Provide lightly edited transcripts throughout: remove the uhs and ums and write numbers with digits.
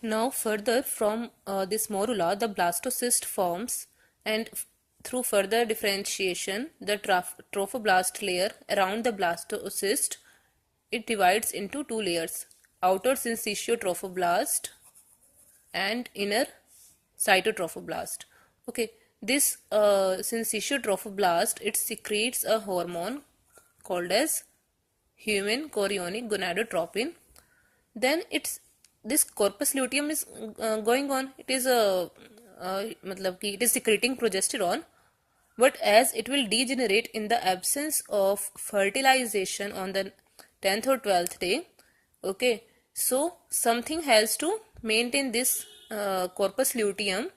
Now further from this morula, the blastocyst forms, and through further differentiation, the trophoblast layer around the blastocyst, it divides into two layers: outer syncytial trophoblast and inner cytotrophoblast. Okay, this syncytial trophoblast, it secretes a hormone called as human chorionic gonadotropin. Then it's this corpus luteum is going on. It is matlab ki it is secreting progesterone, but as it will degenerate in the absence of fertilization on the 10th or 12th day, okay, so something has to maintain this corpus luteum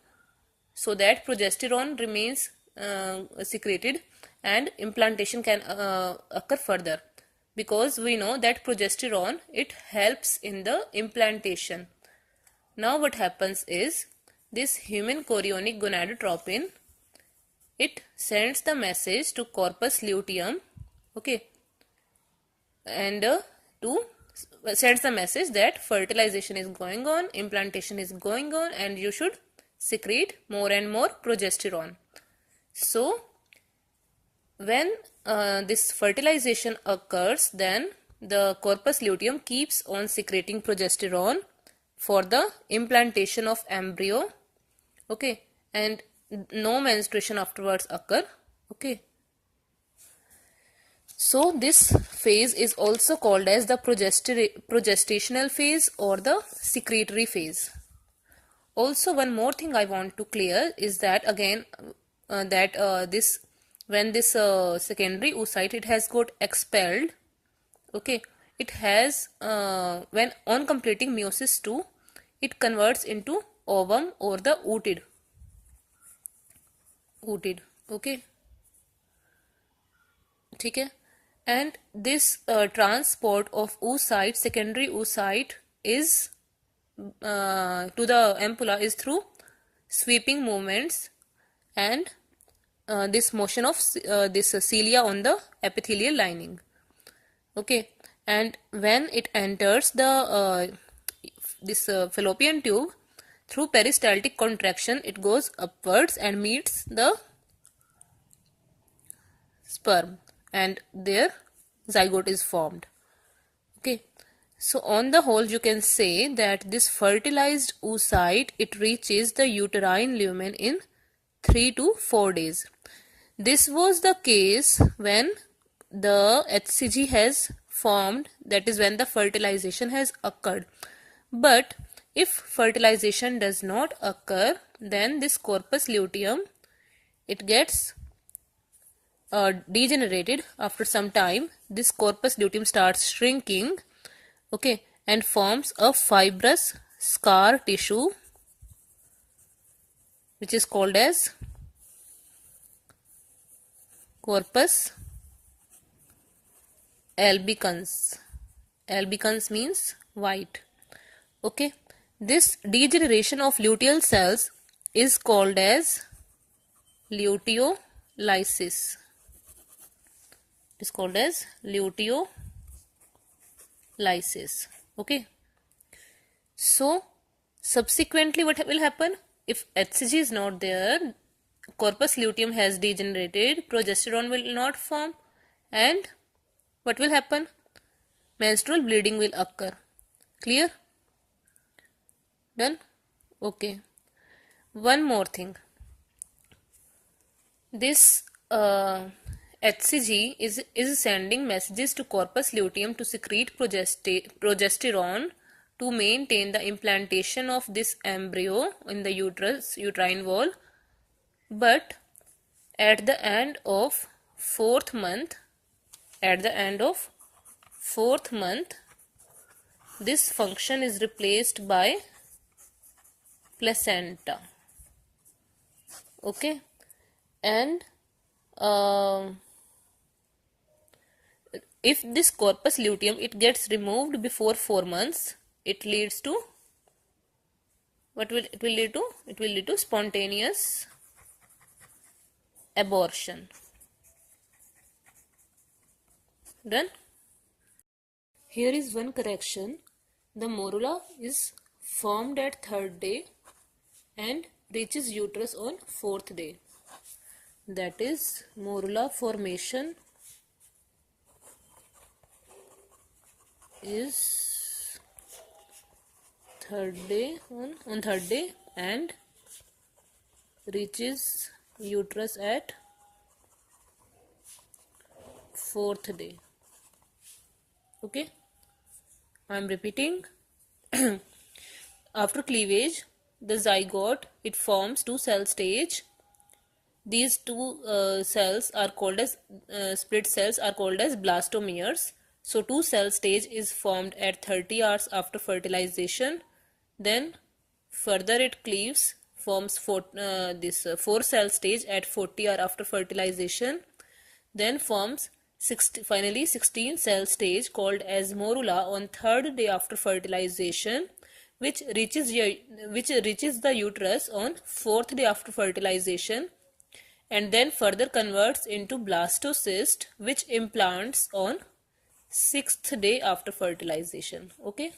so that progesterone remains secreted and implantation can occur further, because we know that progesterone, it helps in the implantation. Now what happens is, this human chorionic gonadotropin, it sends the message to corpus luteum, okay, and sends the message that fertilization is going on, implantation is going on, and you should secrete more and more progesterone. So when this fertilization occurs, then the corpus luteum keeps on secreting progesterone for the implantation of embryo, okay, and no menstruation afterwards occur, okay. So this phase is also called as the progestational phase or the secretory phase. Also, one more thing I want to clear is that again when this secondary oocyte, it has got expelled, okay, it has when on completing meiosis 2, it converts into ovum or the ootid, okay, ठीक है. And this transport of oocyte, secondary oocyte, is to the ampulla is through sweeping movements and this motion of this cilia on the epithelial lining, okay. And when it enters the this fallopian tube, through peristaltic contraction, it goes upwards and meets the sperm, and there zygote is formed, okay. So on the whole, you can say that this fertilized oocyte, it reaches the uterine lumen in 3 to 4 days. This was the case when the HCG has formed, that is when the fertilization has occurred. But if fertilization does not occur, then this corpus luteum, it gets degenerated. After some time, this corpus luteum starts shrinking, okay, and forms a fibrous scar tissue which is called as corpus albicans. Albicans means white, okay. This degeneration of luteal cells is called as luteolysis. It is called as luteolysis, okay. So subsequently, what will happen? If HCG is not there, corpus luteum has degenerated, progesterone will not form, and what will happen? Menstrual bleeding will occur. Clear? Done? Okay. One more thing. This HCG is sending messages to corpus luteum to secrete progesterone to maintain the implantation of this embryo in the uterine wall. But at the end of 4th month, this function is replaced by placenta, okay. And if this corpus luteum, it gets removed before 4 months, it leads to what will it will lead to? It will lead to spontaneous abortion. Done? Here is one correction. The morula is formed at third day and reaches uterus on fourth day. That is, morula formation is third day on third day and reaches uterus at fourth day. Okay, I am repeating. After cleavage, the zygote, it forms two cell stage. These two cells are called as split cells are called as blastomeres. So two cell stage is formed at 30 hours after fertilization. Then further it cleaves, forms four cell stage at 40 hours after fertilization. Then forms finally 16 cell stage called as morula on third day after fertilization, which reaches the uterus on fourth day after fertilization, and then further converts into blastocyst, which implants on sixth day after fertilization. Okay.